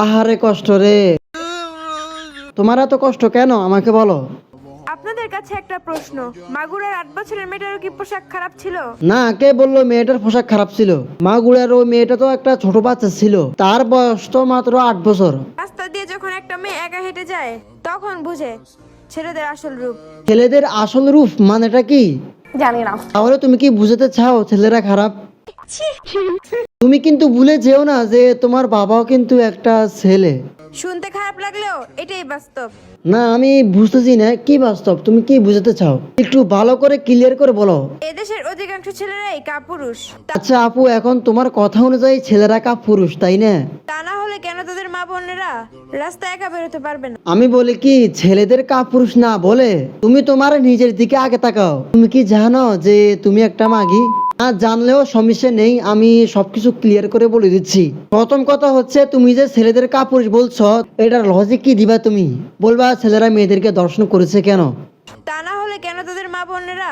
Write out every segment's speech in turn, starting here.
আহারে কষ্ট রে, তোমার এত কষ্ট কেন আমাকে বলো। আপনাদের কাছে একটা প্রশ্ন, মাগুরার 8 বছরের মেয়েটারও কি পোশাক খারাপ ছিল? না, কে বললো মেয়েটার পোশাক খারাপ ছিল? মাগুরার ওই মেয়েটা তো একটা ছোট বাচ্চা ছিল, তার বয়স তো মাত্র 8 বছর। রাস্তা দিয়ে যখন একটা মেয়ে একা হেঁটে যায় তখন বুঝে ছেলেদের আসল রূপ। ছেলেদের আসল রূপ মানেটা কি? জানি না। তাহলে তুমি কি বুঝাতে চাও ছেলেরা খারাপ? তুমি কিন্তু ভুলে যেও না যে তোমার বাবাও কিন্তু একটা ছেলে। শুনতে খারাপ লাগলেও এটাই বাস্তব। না, আমি বুঝতেছি না কি বাস্তব, তুমি কি বুঝাতে চাও একটু ভালো করে ক্লিয়ার করে বলো। এদেশের অধিকাংশ ছেলেরাই কাপুরুষ। আচ্ছা আপু, এখন তোমার কথা অনুযায়ী ছেলেরা পুরুষ, তাই না? তা না হলে কেন তাদের মা বোনেরা রাস্তায় একা বেরোতে পারবে না? আমি বলি কি, ছেলেদের পুরুষ না বলে তুমি তোমার নিজের দিকে আগে তাকাও। তুমি কি জানো যে তুমি একটা মাগি? না জানলেও সমস্যা নেই, আমি সবকিছু ক্লিয়ার করে বলে দিচ্ছি। প্রথম কথা হচ্ছে, তুমি যে ছেলেদের পুরুষ বলছো, এটার লজিক কি দিবা? তুমি বলবা ছেলেরা মেয়েদেরকে দর্শন করেছে কেন। তা না হলে কেন তাদের মা বোনেরা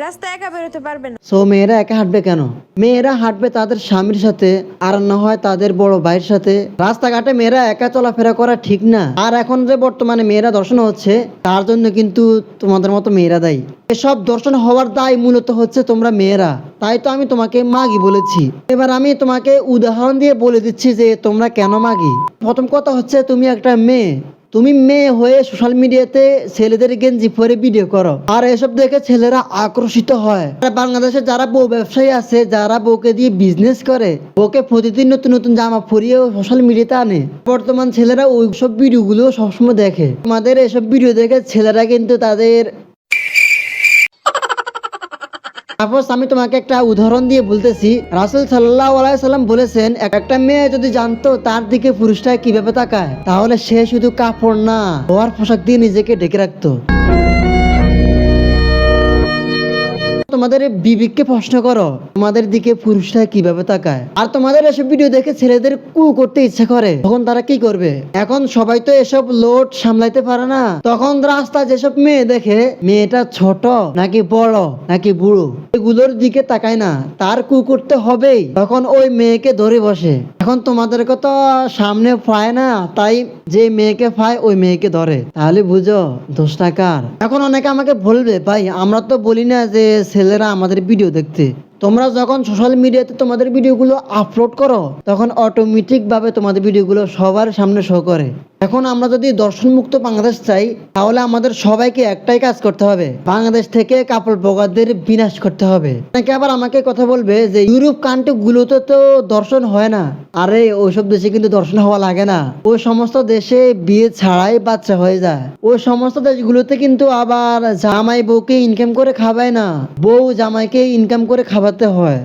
রাস্তায় একা বেরোতে পারবে না? সো মেয়েরা একা হাঁটবে কেন? মেয়েরা হাঁটবে তাদের স্বামীর সাথে, আর না হয় তাদের বড় ভাইয়ের সাথে। রাস্তাঘাটে মেয়েরা একা চলাফেরা করা ঠিক না। আর এখন যে বর্তমানে মেয়েরা দর্শন হচ্ছে, তার জন্য কিন্তু তোমাদের মতো মেয়েরা দায়ী। এসব দর্শন হওয়ার দায় মূলত হচ্ছে তোমরা মেয়েরা। তাই তো আমি তোমাকে মাগি বলেছি। এবার আমি তোমাকে উদাহরণ দিয়ে বলে দিচ্ছি যে তোমরা কেন মাগি। প্রথম কথা হচ্ছে, তুমি একটা মেয়ে, তুমি মেয়ে হয়ে সোশ্যাল মিডিয়াতে ছেলেদের গেঞ্জি পরে ভিডিও করো, আর এসব দেখে ছেলেরা আকর্ষিত হয়। আর বাংলাদেশে যারা বউ ব্যবসায়ী আছে, যারা বউকে দিয়ে বিজনেস করে, বউকে প্রতিদিন নতুন নতুন জামা পরিয়ে সোশ্যাল মিডিয়াতে আনে, বর্তমান ছেলেরা ওই সব ভিডিওগুলো সবসময় দেখে। আমাদের এসব ভিডিও দেখে ছেলেরা কিন্তু তাদের সাপোজ আমি তোমাকে একটা উদাহরণ দিয়ে বলতেছি, রাসূল সাল্লাল্লাহু আলাইহি সাল্লাম বলেছেন, একটা মেয়ে যদি জানতো তার দিকে পুরুষটা কিভাবে তাকায়, তাহলে সে শুধু কাপড় না, লোহার পোশাক দিয়ে নিজেকে ঢেকে রাখতো। তোমাদের বিবেককে প্রশ্ন করো, তোমাদের দিকে পুরুষরা কিভাবে তাকায়। আর তোমাদের এসব ভিডিও দেখে ছেলেদের করতে ইচ্ছা করে, তখন তারা কি করবে? এখন সবাই তো এসব লোড সামলাইতে পারে না, তখন রাস্তা যেসব মেয়ে দেখে, মেয়েটা ছোট নাকি বড় নাকি বুড়ো, এগুলোর দিকে তাকায় না, তার করতে হবেই, তখন ওই মেয়েকে ধরে বসে। এখন তোমাদেরকে তো সামনে পায় না, তাই যে মেয়েকে পায় ওই মেয়েকে ধরে। তাহলে বুঝো দোষটা কার। এখন অনেকে আমাকে বলবে, ভাই আমরা তো বলি না যে ছেলেরা আমাদের ভিডিও দেখতে। তোমরা যখন সোশ্যাল মিডিয়াতে তোমাদের ভিডিওগুলো আপলোড করো, তখন অটোমেটিক ভাবে তোমাদের ভিডিওগুলো সবার সামনে শো করে। এখন আমরা যদি দর্শন মুক্ত বাংলাদেশ চাই, তাহলে আমাদের সবাইকে একটাই কাজ করতে হবে, বাংলাদেশ থেকে কাপড় ব্লগারদের বিনাশ করতে হবে। অনেকে আবার আমাকে কথা বলবে যে ইউরোপ কান্ট্রি গুলোতে তো দর্শন হয় না। আরে ওইসব দেশে কিন্তু দর্শন হওয়া লাগে না, ওই সমস্ত দেশে বিয়ে ছাড়াই বাচ্চা হয়ে যায়। ওই সমস্ত দেশগুলোতে কিন্তু আবার জামাই বউকে ইনকাম করে খাওয়ায় না, বউ জামাইকে ইনকাম করে খাওয়াতে হয়।